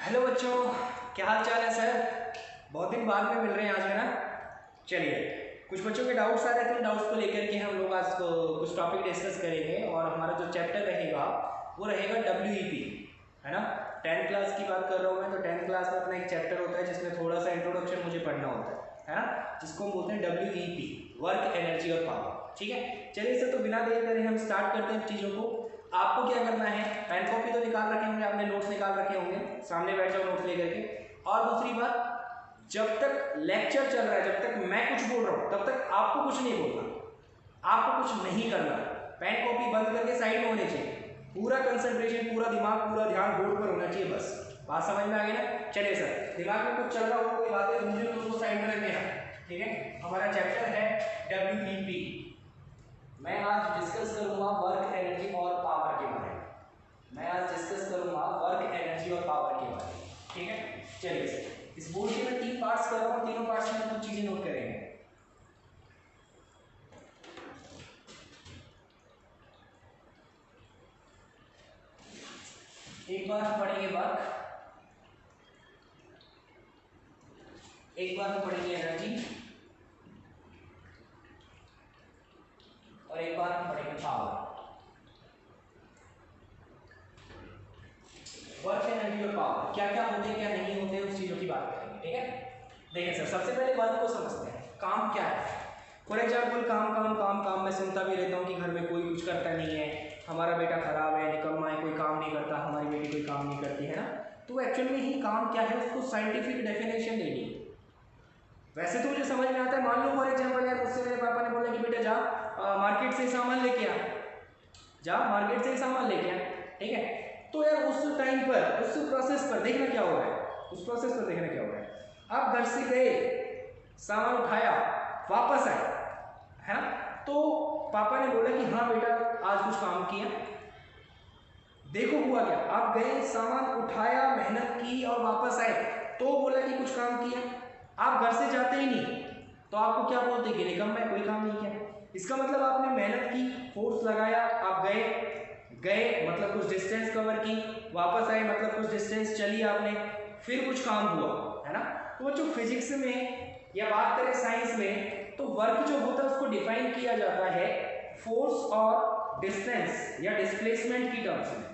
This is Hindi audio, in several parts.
हेलो बच्चों, क्या हाल चाल है सर। बहुत दिन बाद में मिल रहे हैं आज है ना। चलिए, कुछ बच्चों के डाउट्स आ रहे थे, उन डाउट्स को लेकर के हम लोग आज कुछ टॉपिक डिस्कस करेंगे और हमारा जो चैप्टर रहेगा वो रहेगा WEP, है ना। 10th क्लास की बात कर रहा हूँ मैं, तो 10th क्लास में अपना एक चैप्टर होता है जिसमें थोड़ा सा इंट्रोडक्शन मुझे पढ़ना होता है ना, जिसको हम बोलते हैं WEP, वर्क, एनर्जी और पावर। ठीक है, चलिए सर, तो बिना देर करे हम स्टार्ट करते हैं चीज़ों को। आपको क्या करना है, पेन कॉपी तो निकाल रखे होंगे आपने, नोट्स निकाल रखे होंगे, सामने बैठ जाओ नोट्स लेकर के। और दूसरी बात, जब तक लेक्चर चल रहा है, जब तक मैं कुछ बोल रहा हूँ, तब तक आपको कुछ नहीं बोलना, आपको कुछ नहीं करना। पेन कॉपी बंद करके साइड में होने चाहिए, पूरा कंसंट्रेशन, पूरा दिमाग, पूरा ध्यान बोर्ड पर होना चाहिए। बस बात समझ में आ गई ना। चलिए सर, दिमाग में कुछ चल रहा हो, कोई बातें समझो तो उसको साइड में रख देना। ठीक है, हमारा चैप्टर है WEP। मैं आज डिस्कस करूंगा वर्क, एनर्जी और पावर के बारे में। मैं आज डिस्कस करूंगा वर्क, एनर्जी और पावर के बारे में। ठीक है, चलिए सर, इस बोर्ड के मैं 3 पार्ट्स कर रहा हूँ, तीनों पार्ट्स में कुछ चीजें नोट करेंगे। एक बार हम पढ़ेंगे वर्क, एक बार हम पढ़ेंगे एनर्जी और एक बार हम पढ़ेंगे पावर। वर्क, एनर्जी और पावर क्या क्या होते हैं, क्या नहीं होते, उस चीजों की बात करेंगे। ठीक है, देखिए सर, सबसे पहले वर्क को समझते हैं। काम क्या है? फॉर एग्जाम्पल, काम काम काम काम मैं सुनता भी रहता हूँ कि घर में कोई कुछ करता नहीं है, हमारा बेटा खराब है, निकम्मा है, कोई काम नहीं करता, हमारी बेटी कोई काम नहीं करती, है ना। तो एक्चुअल में ही काम क्या है, उसको साइंटिफिक डेफिनेशन देनी है। वैसे तो मुझे समझ में आता है, मान लो फॉर एग्जाम्पल यार, मुझसे मेरे पापा ने बोला कि बेटा जा मार्केट से सामान लेके आ, जा मार्केट से सामान लेके आ। ठीक है, तो यार उस टाइम पर, उस प्रोसेस पर देखना क्या हो रहा है, उस प्रोसेस पर देखना क्या हो रहा है। आप घर से गए, सामान उठाया, वापस आए, है ना। तो पापा ने बोला कि हाँ बेटा आज कुछ काम किया। देखो हुआ क्या, आप गए, सामान उठाया, मेहनत की और वापस आए, तो बोला कि कुछ काम किया। आप घर से जाते ही नहीं तो आपको क्या बोलते कि निकम्मा है, कोई काम नहीं किया। इसका मतलब आपने मेहनत की, फोर्स लगाया, आप गए, गए मतलब कुछ डिस्टेंस कवर की, वापस आए मतलब कुछ डिस्टेंस चली आपने, फिर कुछ काम हुआ, है ना। तो बच्चों, फिजिक्स में या बात करें साइंस में, तो वर्क जो होता है उसको डिफाइन किया जाता है फोर्स और डिस्टेंस या डिस्प्लेसमेंट की टर्म्स में।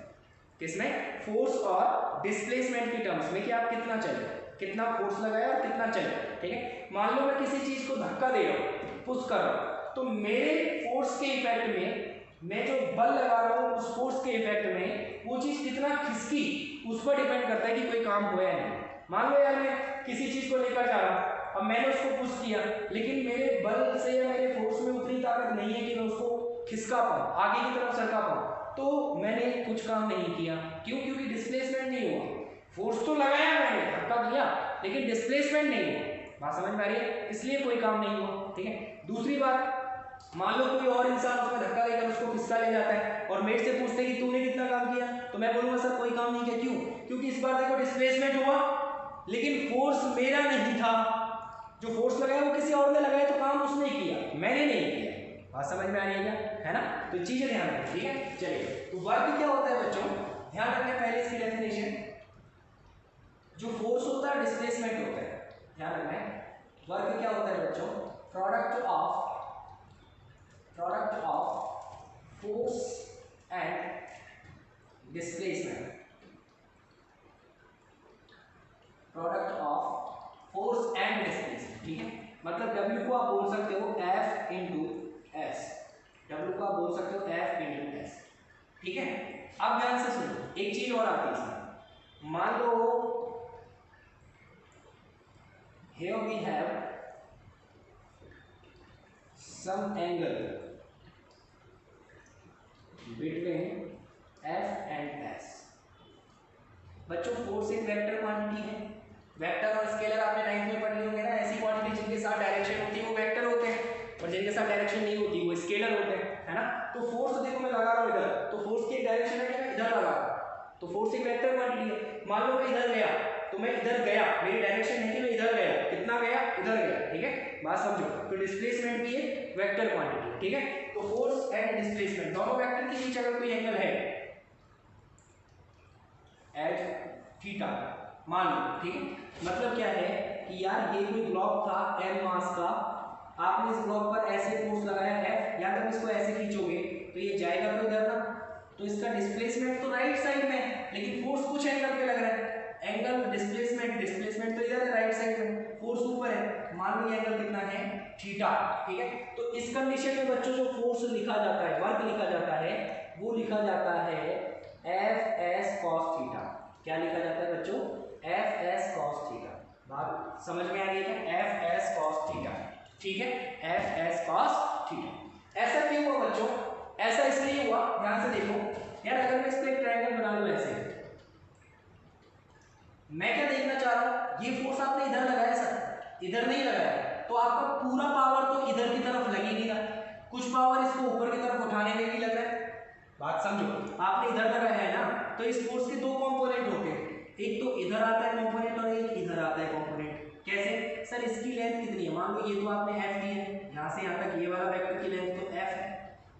किसमें? फोर्स और डिस्प्लेसमेंट की टर्म्स में, कि आप कितना चले, कितना फोर्स लगाया और कितना चले। ठीक है, मान लो मैं किसी चीज को धक्का दे रहा हूँ, पुश कर रहा हूँ, तो मेरे फोर्स के इफेक्ट में, मैं जो बल लगा रहा हूँ उस फोर्स के इफेक्ट में वो चीज कितना खिसकी, उस पर डिपेंड करता है कि कोई काम हुआ या नहीं। मान लो यार मैं किसी चीज को लेकर जा रहा हूँ, अब मैंने उसको पुश किया, लेकिन मेरे बल से या मेरे फोर्स में उतनी ताकत नहीं है कि मैं उसको खिसका पाऊँ, आगे की तरफ सरका पाऊँ, तो मैंने कुछ काम नहीं किया। क्यों? क्योंकि डिस्प्लेसमेंट नहीं हुआ। फोर्स तो लगाया मैंने, धक्का दिया, लेकिन डिस्प्लेसमेंट नहीं हुआ। बात समझ में आ रही है? इसलिए कोई काम नहीं हुआ। ठीक है, दूसरी बात, मान लो कोई और इंसान उसमें धक्का देकर उसको खिसका ले जाता है और मेरे से पूछते कि तूने कितना काम किया, तो मैं बोलूंगा सर कोई काम नहीं किया। क्यों? क्योंकि इस बार देखो डिस्प्लेसमेंट हुआ, लेकिन फोर्स मेरा नहीं था, जो फोर्स लगाया वो किसी और ने लगाया, तो काम उसने किया, मैंने नहीं किया। बात समझ में आ रही है क्या? है ना। तो चीजें ध्यान रखें। ठीक है, चलिए, तो वर्क क्या होता है बच्चों, ध्यान रखें पहले इसकी डेफिनेशन। जो फोर्स होता है डिस्प्लेसमेंट होता है, ध्यान रखें। वर्क क्या होता है बच्चों? Product of force and displacement, product of force and displacement. ठीक है, मतलब W को आप बोल सकते हो F इंटू एस, W को आप बोल सकते हो F इंटू एस। ठीक है, अब ध्यान से सुनो, एक चीज और आती है इसमें। मान लो here we have some angle between F and S। बच्चों, फोर्स एक वेक्टर क्वांटिटी है। वेक्टर और स्केलर आपने 9th में पढ़ लिए होंगे ना। ऐसी क्वांटिटी जिनके साथ डायरेक्शन होती है वो वेक्टर होते हैं, और जिनके साथ डायरेक्शन नहीं होती वो स्केलर होते हैं, है ना। तो फोर्स देखो मैं लगा रहा हूँ इधर, तो फोर्स की एक डायरेक्शन है कि मैं इधर लगा रहा हूँ, तो फोर्स एक वेक्टर क्वांटिटी है। मान लो मैं इधर गया, तो मैं इधर गया, मेरी डायरेक्शन है कि मैं इधर गया, कितना गया, इधर गया। ठीक है, बात समझो। तो डिस्प्लेसमेंट भी एक वेक्टर क्वांटिटी। ठीक है, तो फोर्स एंड डिस्प्लेसमेंट दोनों वेक्टर के बीच अगर कोई एंगल है एट थीटा, मान लो, ठीक है। मतलब क्या है कि यार ये कोई ब्लॉक था m मास का, आपने इस ब्लॉक पर ऐसे फोर्स लगाया F, या तब इसको ऐसे खींचोगे तो ये जाएगा तो इधर ना, तो इसका डिस्प्लेसमेंट तो राइट साइड में है, लेकिन फोर्स कुछ एंगल पे लग रहा है। एंगल डिस्प्लेसमेंट तो इधर है राइट साइड में, फोर्स ऊपर है। मान लो ये एंगल कितना है थीटा, ठीक है। तो इस कंडीशन में बच्चों जो फोर्स लिखा जाता है, वर्क लिखा जाता है, वो लिखा जाता है Fs cos थीटा। क्या लिखा जाता है बच्चों? Fs cos theta. बात समझ में आ गई क्या? Fs cos थीटा, ठीक है, Fs cos थीटा। ऐसा क्यों हुआ बच्चों? ऐसा इसलिए हुआ, ध्यान से देखो यार, अगर मैं इस पे एक ट्रायंगल बना लूं ऐसे, मैं क्या देखना चाह रहा हूं, ये फोर्स आपने इधर लगाया सर, इधर नहीं लगाया, तो आपका पूरा पावर तो इधर की तरफ लग ही नहीं रहा, कुछ पावर इसको ऊपर की तरफ उठाने में भी लग रहा है। बात समझो, आपने इधर लगाया है ना, तो इस फोर्स के दो कंपोनेंट होते हैं, एक तो इधर आता है कंपोनेंट और एक इधर आता है कंपोनेंट। कैसे सर? इसकी लेंथ कितनी है? मान लो ये तो आपने f दी है, यहाँ से यहाँ तक ये वाला वेक्टर की लेंथ तो f है,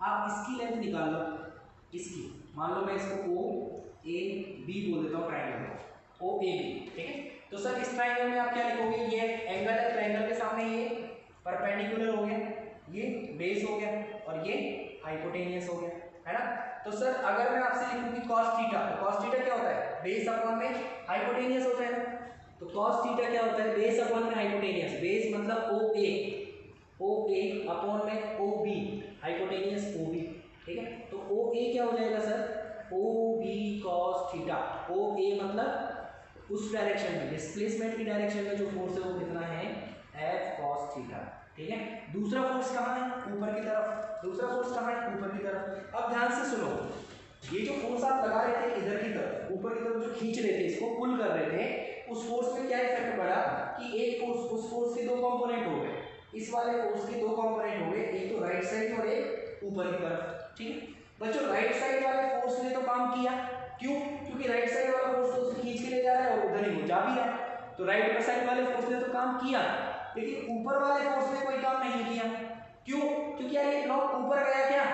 आप इसकी लेंथ निकाल लो, इसकी। मान लो मैं इसको ओ ए बी बोल देता हूँ, ट्राइंगल ओ ए बी, ठीक है। तो सर इस ट्राइंगल में आप क्या लिखोगे? ये एंगल है, ट्राइंगल के सामने ये परपेंडिकुलर हो गया, ये बेस हो गया और ये हाइपोटेनियस हो गया, है ना। तो सर अगर मैं आपसे लिखूं कि cos थीटा, तो cos थीटा क्या होता है? बेस अपॉन में हाइपोटेनियस होता है ना। तो cos थीटा क्या होता है? बेस अपॉन में हाइपोटेनियस। बेस मतलब ओ ए अपॉन में O B, hypotenuse O B, ठीक है। तो ओ ए क्या हो जाएगा sir? O B cos theta. O A मतलब उस डायरेक्शन में, डिस्प्लेसमेंट की डायरेक्शन में जो फोर्स है वो कितना है? F cos थीटा, ठीक है। दूसरा फोर्स कहाँ है? ऊपर की तरफ। दूसरा फोर्स कहाँ है? ऊपर की तरफ। अब ध्यान से सुनो, ये जो फोर्स आप लगा रहे थे इधर की तरफ, ऊपर की तरफ जो खींच रहे थे, इसको पुल कर रहे थे, उस फोर्स में क्या इफेक्ट पड़ा कि एक फोर्स, उस फोर्स के दो कंपोनेंट हो गए, इस वाले फोर्स के दो कंपोनेंट हो गए, एक तो राइट साइड और एक ऊपर की तरफ, ठीक है। बच्चों राइट साइड वाले फोर्स ने तो काम किया, क्यों? क्योंकि राइट साइड वाला फोर्स तो उसे खींच के ले जा रहा है और उधर ही वो जा भी रहा है, तो राइट साइड वाले फोर्स ने तो काम किया, लेकिन ऊपर वाले फोर्स ने कोई काम नहीं किया। क्यों? क्योंकि यार ये ब्लॉक ऊपर गया क्या?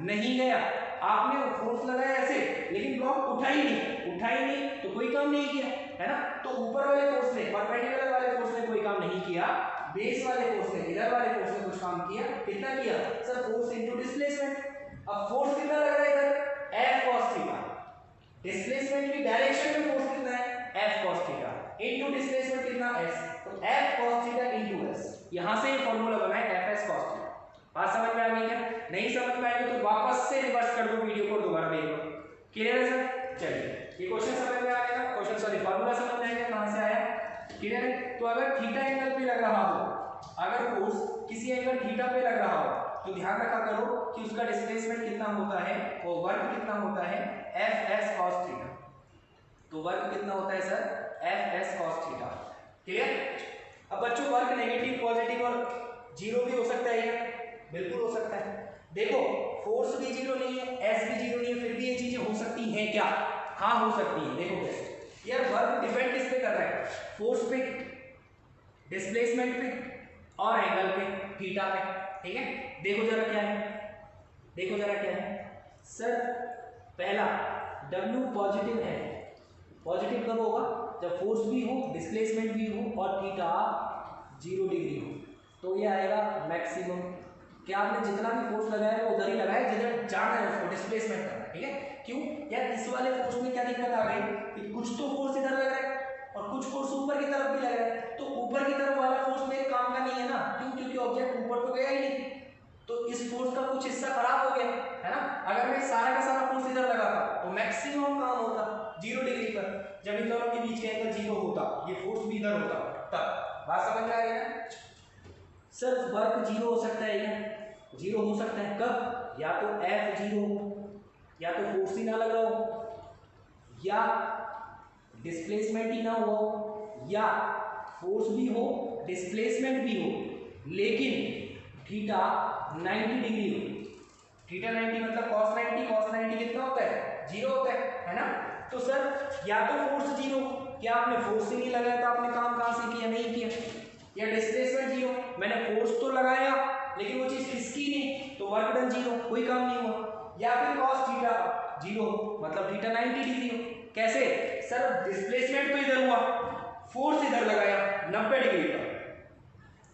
नहीं गया। आपने फोर्स लगाया ऐसे, लेकिन ब्लॉक उठा ही नहीं, तो कोई काम नहीं किया, है ना। तो ऊपर वाले फोर्स ने, परपेंडिकुलर वाले फोर्स ने कोई काम नहीं किया, बेस वाले फोर्स ने, इधर वाले फोर्स ने कुछ काम किया। कितना किया सर? Force into displacement. अब फोर्स कितना लग रहा है इधर? F cos theta. डिस्प्लेसमेंट की डायरेक्शन में फोर्स कितना है? F cos theta into displacement कितना? s, तो F cos theta into s। यहां से ये फार्मूला बना है Fs cos थीटा। बात समझ में आ गई क्या? नहीं समझ में आएगी तो वापस से रिवर्स कर दो वीडियो को, दोबारा देख लो। क्लियर है सर? चलिए ये क्वेश्चन समझ में आ गया, क्वेश्चन सॉरी फार्मूला समझ में आएगा कहां से आया। क्लियर है? तो अगर थीटा एंगल पे लग रहा हो, अगर फोर्स किसी एंगल थीटा पे लग रहा हो, तो ध्यान रखा करो कि उसका डिस्प्लेसमेंट कितना होता है, वो वर्क कितना होता है? Fs cos theta. तो वर्क कितना होता है sir? Fs cos theta. Clear? अब बच्चों वर्क नेगेटिव, पॉजिटिव और जीरो भी हो सकता है क्या? बिल्कुल हो सकता है। देखो फोर्स भी जीरो नहीं है, एस भी जीरो नहीं है, फिर भी ये चीजें हो सकती हैं क्या? हाँ हो सकती है। देखो कैसे यार, वर्क डिपेंड किस पे कर रहा है? फोर्स पे, डिस्प्लेसमेंट पे और एंगल पे, थीटा पे, ठीक है। देखो जरा क्या है, देखो जरा क्या है सर। पहला W पॉजिटिव है। पॉजिटिव कब होगा? जब फोर्स भी हो, डिस्प्लेसमेंट भी हो और थीटा 0 डिग्री हो, तो ये आएगा मैक्सिमम। क्या आपने जितना भी फोर्स लगाया है वो उधर ही लगाया जिधर जाना है उसको डिस्प्लेसमेंट करना, ठीक है। क्यों यार? इस वाले फोर्स में क्या दिक्कत आ गई कि कुछ तो फोर्स इधर लग रहा है और कुछ फोर्स ऊपर की तरफ भी लग रहा है, तो ऊपर की तरफ वाला फोर्स मेरे काम का नहीं है ना। क्यों? क्योंकि ऑब्जेक्ट ऊपर तो गया ही नहीं, तो इस फोर्स का कुछ हिस्सा खराब हो गया, है ना। अगर मैं सारा का सारा फोर्स इधर लगाता तो मैक्सिमम काम होता 0 डिग्री पर, जब इन दोनों के बीच का एंगल 0 होता, ये फोर्स भी इधर होता, तब। बात समझ में आ रही है? सर वर्क 0 हो सकता है क्या? 0 हो सकता है। कब? या तो F 0 हो, या तो फोर्स ही ना लगा हो, या डिस्प्लेसमेंट ही ना हुआ हो, या फोर्स भी हो, डिस्प्लेसमेंट भी हो, लेकिन थीटा 90 डिग्री हो। थीटा 90 मतलब cos 90, cos 90 कितना होता है? 0 होता है ना। तो सर या तो फोर्स 0, क्या आपने फोर्स ही नहीं लगाया तो आपने काम कहां से किया? नहीं किया। या डिस्प्लेसमेंट 0, मैंने फोर्स तो लगाया लेकिन वो चीज खिसकी नहीं, तो वर्क डन 0, कोई काम नहीं हुआ। या फिर cos थीटा 0 मतलब थीटा 90 डिग्री हो, कैसे सर? डिस्प्लेसमेंट तो इधर हुआ, फोर्स इधर लगाया 90 डिग्री पर,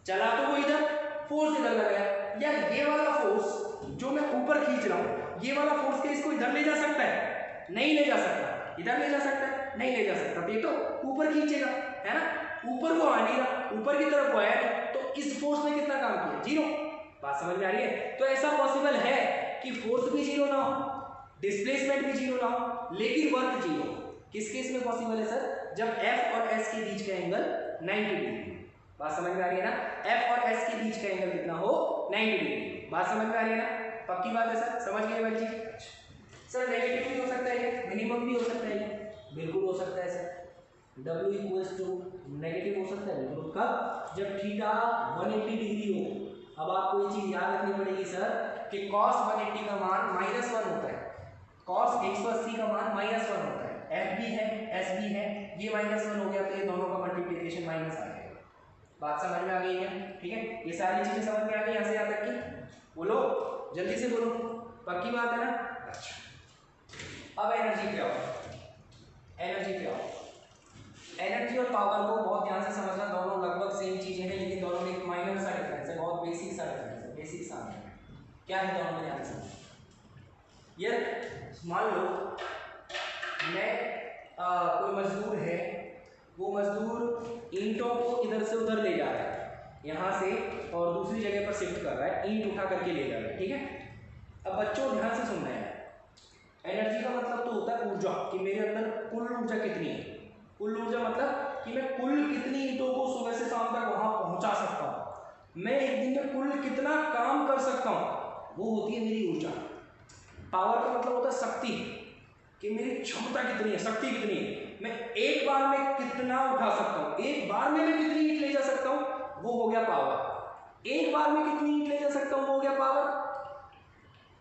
चला तो वो इधर, फोर्स इधर लगाया, या ये वाला फोर्स जो मैं ऊपर खींच रहा हूं, ये वाला फोर्स क्या इसको इधर ले जा सकता है? नहीं ले जा सकता। इधर ले जा सकता है? नहीं ले जा सकता। तो ये तो ऊपर खींचेगा, है ना? ऊपर वो आ नहीं रहा, ऊपर की तरफ वो आया नहीं, तो इस फोर्स ने कितना काम किया? जीरो। बात समझ में आ रही है? तो ऐसा पॉसिबल है कि फोर्स भी जीरो ना हो, डिस्प्लेसमेंट भी जीरो ना हो, लेकिन वर्क जीरो। किस केस में पॉसिबल है सर? जब F और S के बीच का एंगल 90 डिग्री। बात समझ में आ रही है ना? F और S के बीच का एंगल कितना हो? 90 डिग्री। बात समझ में आ रही है ना? पक्की बात है सर, समझ गए वाली चीज? सर नेगेटिव भी हो सकता है, मिनिमम भी हो सकता है, बिल्कुल हो सकता है sir. W equals to negative हो सकता है बिल्कुल। कब? जब थीटा 180 डिग्री हो। अब आपको ये चीज याद रखनी पड़ेगी सर कि cos 180 का मान -1 होता है, cos 180 का मान -1 होता है। F भी है, S भी है, ये -1 हो गया तो ये दोनों का मल्टीप्लिकेशन माइनस आ जाएगा। बात समझ में आ गई है? ठीक है, ये सारी चीजें समझ में आ गई यहाँ से यहाँ तक की? बोलो जल्दी से बोलो, पक्की बात है ना? अच्छा, अब एनर्जी क्या हो? एनर्जी क्या हो? एनर्जी और पावर को बहुत ध्यान से समझना, दोनों लगभग सेम चीजें हैं, लेकिन दोनों में एक माइनर सा डिफरेंस है, बहुत बेसिक सा डिफरेंस है, बेसिक सा है। क्या है दोनों में? ध्यान से समझो। यार मान लो मैं कोई मजदूर है, वो मजदूर ईंटों को इधर से उधर ले जा रहा है, यहाँ से और दूसरी जगह पर शिफ्ट कर रहा है, ईंट उठा करके ले जा रहा है, ठीक है? अब बच्चों ध्यान से सुनना है, एनर्जी का मतलब तो होता है ऊर्जा, कि मेरे अंदर कुल ऊर्जा कितनी है। कुल ऊर्जा मतलब कि मैं कुल कितनी ईंटों को सुबह से शाम तक वहां पहुंचा सकता हूं, मैं एक दिन में कुल कितना काम कर सकता हूं, वो होती है मेरी ऊर्जा। पावर का मतलब होता है शक्ति, कि मेरी क्षमता कितनी है, शक्ति कितनी है, मैं एक बार में कितना उठा सकता हूं, एक बार में मैं कितनी ईंट ले जा सकता हूं, वो हो गया पावर। एक बार में कितनी ईंट ले जा सकता हूं, वो हो गया पावर।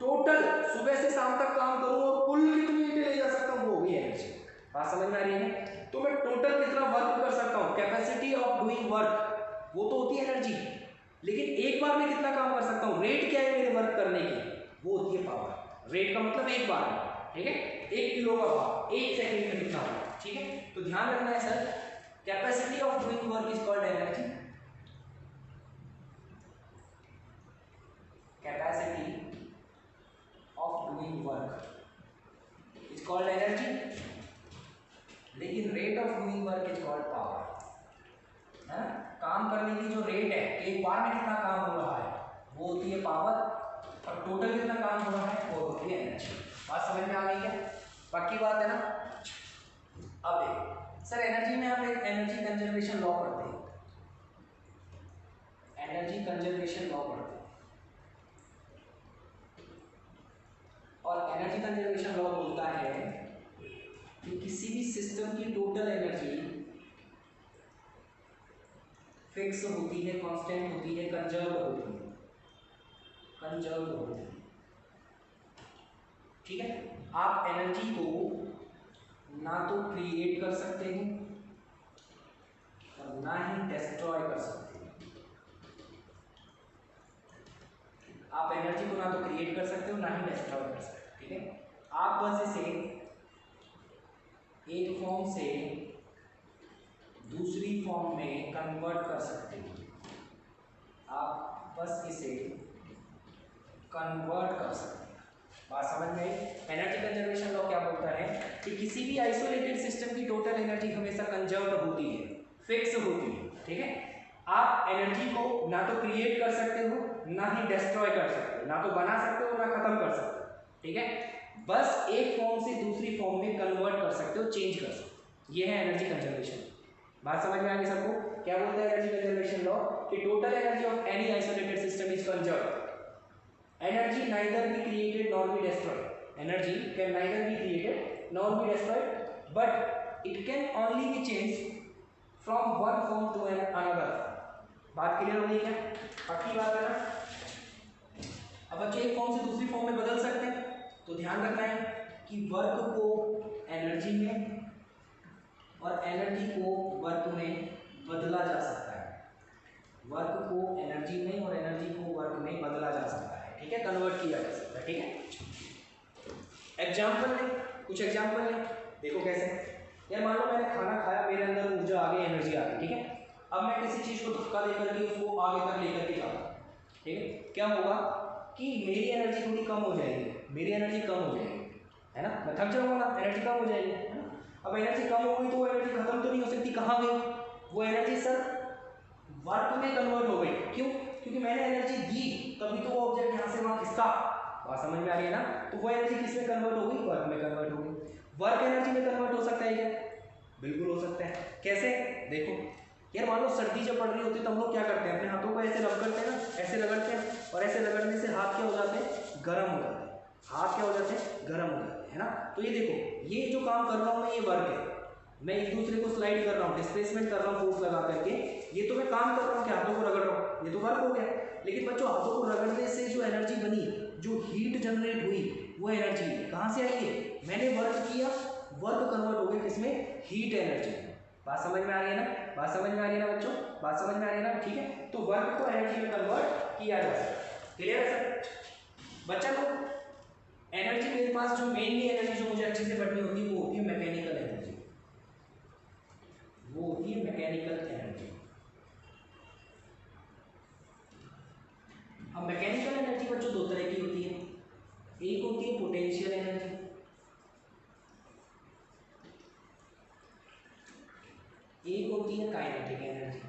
टोटल सुबह से शाम तक काम करूं और कुल कितनी ईंटें ले जा सकता हूं, वो होगी एनर्जी। बात समझ में आ रही है? तो मैं टोटल कितना वर्क कर सकता हूं, कैपेसिटी ऑफ डूइंग वर्क, वो तो होती है एनर्जी। लेकिन एक बार में कितना काम कर सकता हूं, रेट क्या है मेरे वर्क करने की, वो होती है पावर। रेट का मतलब एक बार में, ठीक है? 1 किलो का पावर 1 सेकंड में कितना होगा, ठीक है? तो ध्यान रखना है sir, capacity of doing work is called energy. Capacity of doing work is called energy, लेकिन rate of doing work is called power. है काम करने की जो रेट है, एक बार में कितना काम हो रहा है, वो होती है पावर, और टोटल कितना काम हो रहा है, वो होती है एनर्जी। बात समझ में आ गई है? पक्की बात है ना? अब देखिए सर, एनर्जी में आप एक एनर्जी कंजर्वेशन लॉ पढ़ते हैं, एनर्जी कंजर्वेशन लॉ पढ़ते हैं, और एनर्जी कंजर्वेशन लॉ बोलता है कि किसी भी सिस्टम की टोटल एनर्जी फिक्स होती है, कांस्टेंट होती है, कंजर्व होती है, कंजर्व होती है, ठीक है? आप एनर्जी को ना तो क्रिएट कर सकते हैं और ना ही डिस्ट्रॉय कर सकते हैं। आप एनर्जी को ना तो क्रिएट कर सकते हो, ना ही डिस्ट्रॉय कर सकते हो, ठीक है? आप बस इसे एक फॉर्म से दूसरी फॉर्म में कन्वर्ट कर सकते हो, आप बस इसे कन्वर्ट कर सकते हैं। बात समझ में आई? एनर्जी कंजर्वेशन लॉ क्या बोलता है कि किसी भी आइसोलेटेड सिस्टम की टोटल एनर्जी हमेशा कंजर्व्ड होती है, फिक्स होती है, ठीक है? आप एनर्जी को ना तो क्रिएट कर सकते हो, ना ही डिस्ट्रॉय कर सकते हो, ना तो बना सकते हो, ना खत्म कर सकते हो, ठीक है? बस एक फॉर्म से दूसरी फॉर्म में कन्वर्ट कर सकते हो, चेंज कर सकते हो, ये है एनर्जी कंजर्वेशन। बात समझ में आ गई सबको? क्या बोलता है एनर्जी कंजर्वेशन लॉ? कि total energy of any isolated system is conserved. Energy neither be created nor be destroyed. Energy can neither be created nor be destroyed, but it can only be changed from one form to another. बात क्लियर हो गई क्या? पक्की बात है ना? अब बच्चे एक फॉर्म से दूसरी फॉर्म में बदल सकते हैं, तो ध्यान रखना है कि वर्क को एनर्जी में और एनर्जी को वर्क में बदला जा सकता है। वर्क को एनर्जी में और एनर्जी को वर्क में बदला जा सकता है, ठीक है? कन्वर्ट किया जा सकता है, ठीक है? एग्जाम्पल लें, कुछ एग्जाम्पल लें। देखो कैसे, यार मान लो मैंने खाना खाया, मेरे अंदर ऊर्जा आ गई, एनर्जी आ गई, ठीक है। अब मैं किसी चीज़ को धक्का देकर के उसको आगे तक लेकर के जाता हूँ, ठीक है। क्या होगा कि मेरी एनर्जी थोड़ी कम हो जाएगी, मेरी एनर्जी कम हो जाएगी, है ना। मैं थक जाऊँगा ना, एनर्जी कम हो जाएगी, है ना। अब एनर्जी कम हो गई तो वो एनर्जी खत्म तो नहीं हो सकती, कहाँ गई वो एनर्जी? सर वर्क में कन्वर्ट हो गई। क्यों? क्योंकि मैंने एनर्जी दी, तभी तो वो ऑब्जेक्ट यहाँ से वहाँ खिसका। बात समझ में आ रही है ना। तो वो एनर्जी किस में कन्वर्ट हो गई? वर्क में कन्वर्ट हो गई। वर्क एनर्जी में कन्वर्ट हो सकता है क्या? बिल्कुल हो सकता है। कैसे? देखो यार, मान लो सर्दी जब पड़ रही होती है तो हम लोग क्या करते हैं, अपने हाथों को ऐसे रब करते हैं ना, ऐसे रगड़ते हैं, और ऐसे रगड़ने से हाथ क्या हो जाते हैं? गर्म हो जाते हैं। हाथ क्या हो जाते हैं? गर्म हो जाते हैं, है ना। तो ये देखो, ये जो काम कर रहा हूँ मैं, ये वर्क है। मैं एक दूसरे को स्लाइड कर रहा हूँ, डिस्प्लेसमेंट कर रहा हूँ फोर्स लगा करके, ये तो मैं काम कर रहा हूँ कि हाथों को रगड़ रहा हूँ, ये तो वर्क हो गया। लेकिन बच्चों, हाथों को रगड़ने से जो एनर्जी बनी, जो हीट जनरेट हुई, वो एनर्जी कहाँ से आई है? मैंने वर्क किया, वर्क कन्वर्ट हो गया किसमें? Heat energy. बात समझ में आ रही है ना? बात समझ में आ रही है ना बच्चों? बात समझ में आ रही है ना? ठीक है। तो वर्क को एनर्जी में कन्वर्ट किया जा सकता है। क्लियर है सर? बच्चा लोग, एनर्जी मेरे पास जो मेनली एनर्जी जो मुझे अच्छे से पढ़नी होती है वो होती है मैकेनिकल एनर्जी, वो होती है मैकेनिकल एनर्जी। अब मैकेनिकल एनर्जी बच्चों दो तरह की होती है, एक होती है पोटेंशियल एनर्जी, एक होती है काइनेटिक एनर्जी।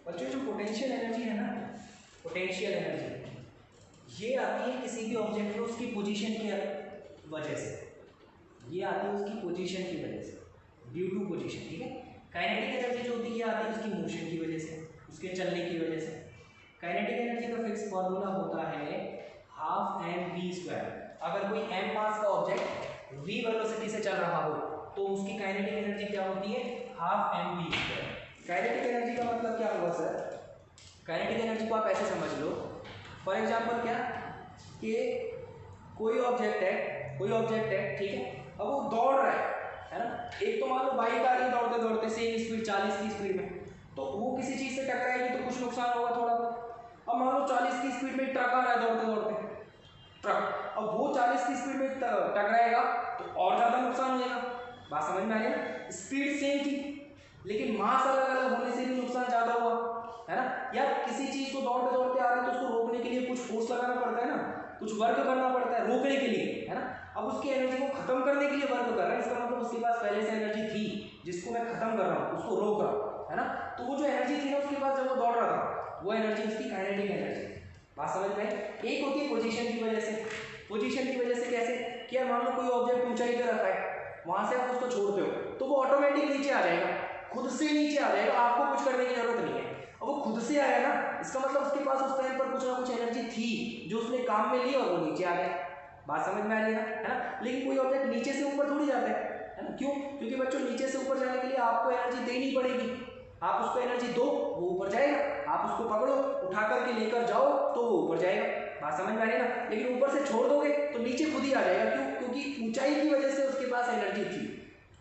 बच्चों जो पोटेंशियल एनर्जी है ना, पोटेंशियल एनर्जी ये आती है किसी भी ऑब्जेक्ट में उसकी पोजीशन की वजह से, ये आती है उसकी पोजीशन की वजह से, ड्यू टू पोजीशन, ठीक है। काइनेटिक एनर्जी जो होती है ये आती है उसकी मोशन की वजह से, उसके चलने की वजह से। काइनेटिक एनर्जी का फिक्स फॉर्मूला होता है हाफ mv²। अगर कोई m मास का ऑब्जेक्ट v वेलोसिटी से चल रहा हो तो उसकी काइनेटिक एनर्जी क्या होती है? Half mv²। काइनेटिक एनर्जी का मतलब क्या होगा सर? काइनेटिक एनर्जी को आप ऐसे समझ लो, फॉर एग्जांपल क्या कि कोई ऑब्जेक्ट है, ठीक है। अब वो दौड़ रहा है ना। एक तो मान लो बाइक आ रही है दौड़ते दौड़ते सेम स्पीड 40 की स्पीड में, तो वो किसी चीज़ से टकराएगी तो कुछ नुकसान होगा थोड़ा बहुत। अब मान लो 40 की स्पीड में ट्रक आ रहा है दौड़ते दौड़ते, ट्रक, अब वो 40 की स्पीड में टकराएगा तो और ज़्यादा नुकसान हो जाएगा। बात समझ में आ रही है ना? स्पीड सेम थी लेकिन मास अलग अलग होने से भी नुकसान ज़्यादा हुआ, है ना। या किसी चीज़ को दौड़ते दौड़ते आ रहे हैं तो उसको रोकने के लिए कुछ फोर्स लगाना पड़ता है ना, कुछ वर्क करना पड़ता है रोकने के लिए, है ना। अब उसकी एनर्जी को खत्म करने के लिए वर्क कर रहा है, इसका मतलब उसके पास पहले से एनर्जी थी जिसको मैं खत्म कर रहा हूँ, उसको रोक रहा हूँ, है ना। तो वो जो एनर्जी थी ना उसके पास जब वो दौड़ रहा था, वो एनर्जी उसकी काइनेटिक एनर्जी। बात समझ में? एक होती है पोजीशन की वजह से। पोजीशन की वजह से कैसे? कि मान लो कोई ऑब्जेक्ट ऊंचाई पे रखा है, वहां से आप उसको छोड़ते हो तो वो ऑटोमेटिक नीचे आ जाएगा, खुद से नीचे आ जाएगा, आपको कुछ करने की जरूरत नहीं है। अब वो खुद से आया ना, इसका मतलब उसके पास उस टाइम पर कुछ ना कुछ एनर्जी थी जो उसने काम में ली और वो नीचे आ गया। बात समझ में आ रही है ना? लेकिन कोई ऑब्जेक्ट नीचे से ऊपर थोड़ी जाता है ना। क्यों? क्योंकि बच्चों नीचे से ऊपर जाने के लिए आपको एनर्जी देनी पड़ेगी, आप उसको एनर्जी दो वो ऊपर जाएगा, आप उसको पकड़ो उठा करके लेकर जाओ तो वो ऊपर जाएगा। बात समझ में आ रही है ना? लेकिन ऊपर से छोड़ दोगे तो नीचे खुद ही आ जाएगा। क्यों? क्योंकि ऊंचाई की वजह से उसके पास एनर्जी थी,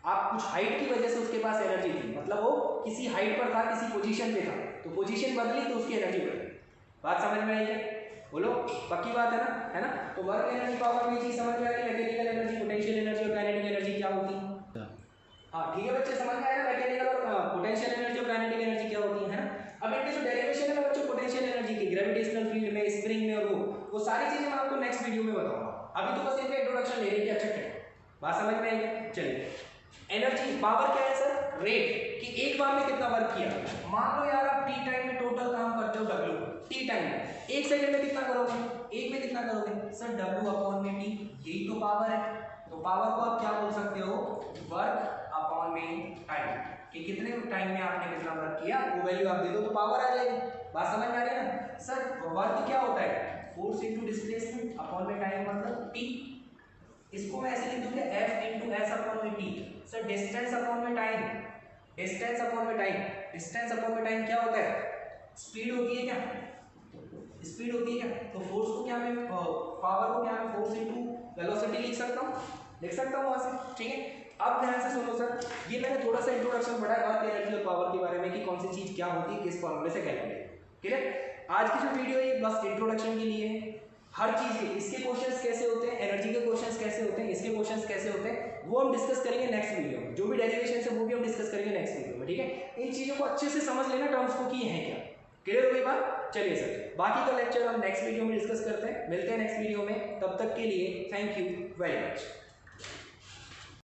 आप कुछ हाइट की वजह से उसके पास एनर्जी थी, मतलब वो किसी हाइट पर था, किसी पोजीशन पे था, तो पोजीशन बदली तो उसकी एनर्जी बढ़ी। बात समझ में आई क्या? बोलो, पक्की बात है ना? है ना? तो वर्क एनर्जी पावर में चीज समझ में आ गई, मैकेनिकल एनर्जी, पोटेंशियल एनर्जी और काइनेटिक एनर्जी क्या होती है। हाँ ठीक है बच्चे, समझ में आया ना? मैकेनिकल और पोटेंशियल एनर्जी और काइनेटिक एनर्जी क्या होती है ना। अब इनके जो डेरिवेशन है ना बच्चों पोटेंशियल एनर्जी की, ग्रेविटेशनल फील्ड में, स्प्रिंग में, और वो सारी चीजें मैं आपको नेक्स्ट वीडियो में बताऊंगा। अभी तो बस इनका इंट्रोडक्शन ले रही है, अच्छा है। बात समझ में आई क्या? चलिए, एनर्जी पावर क्या है सर? रेट, कि एक बार में कितना वर्क किया। मान लो यार आप टी टाइम में टोटल काम करते हो W, टी टाइम में 1 सेकंड में कितना करोगे? 1 में कितना करोगे सर? W/T, यही तो पावर है। तो पावर को आप क्या बोल सकते हो? वर्क/टाइम, कि कितने टाइम में आपने कितना वर्क किया, वो वैल्यू आप दे दो तो पावर आ जाएगी। बात समझ में आ रही है ना सर? वर्क क्या होता है? फोर्स इनटू डिस्प्लेसमेंट अपॉन में टाइम मतलब टी। इसको मैं ऐसे लिख दूंगा F इनटू S अपॉन में टी। सर डिस्टेंस अपॉन में टाइम, डिस्टेंस अपॉन में टाइम, डिस्टेंस अपॉन में टाइम क्या होता है? स्पीड होती है क्या? स्पीड होती है क्या? तो फोर्स को क्या मैं पावर को क्या मैं फोर्स इनटू वेलोसिटी लिख सकता हूँ, लिख सकता हूँ वहां से, ठीक है। अब ध्यान से सुनो सर, ये मैंने थोड़ा सा इंट्रोडक्शन पढ़ा है वर्क एनर्जी और पावर के बारे में कि कौन सी चीज क्या होती है, किस फॉर्मूले से कैलकुलेट। क्लियर? आज की जो वीडियो है ये बस इंट्रोडक्शन के लिए है, हर चीज़ के इसके क्वेश्चंस कैसे होते हैं, एनर्जी के क्वेश्चंस कैसे होते हैं, इसके क्वेश्चंस कैसे होते हैं, वो हम डिस्कस करेंगे नेक्स्ट वीडियो में। जो भी डेरिवेशन है वो भी हम डिस्कस करेंगे नेक्स्ट वीडियो में, ठीक है। इन चीज़ों को अच्छे से समझ लेना टर्म्स को कि ये हैं क्या। क्लियर हो गई बात? चलिए सर, बाकी का लेक्चर हम नेक्स्ट वीडियो में डिस्कस करते हैं। मिलते हैं नेक्स्ट वीडियो में, तब तक के लिए थैंक यू वेरी मच।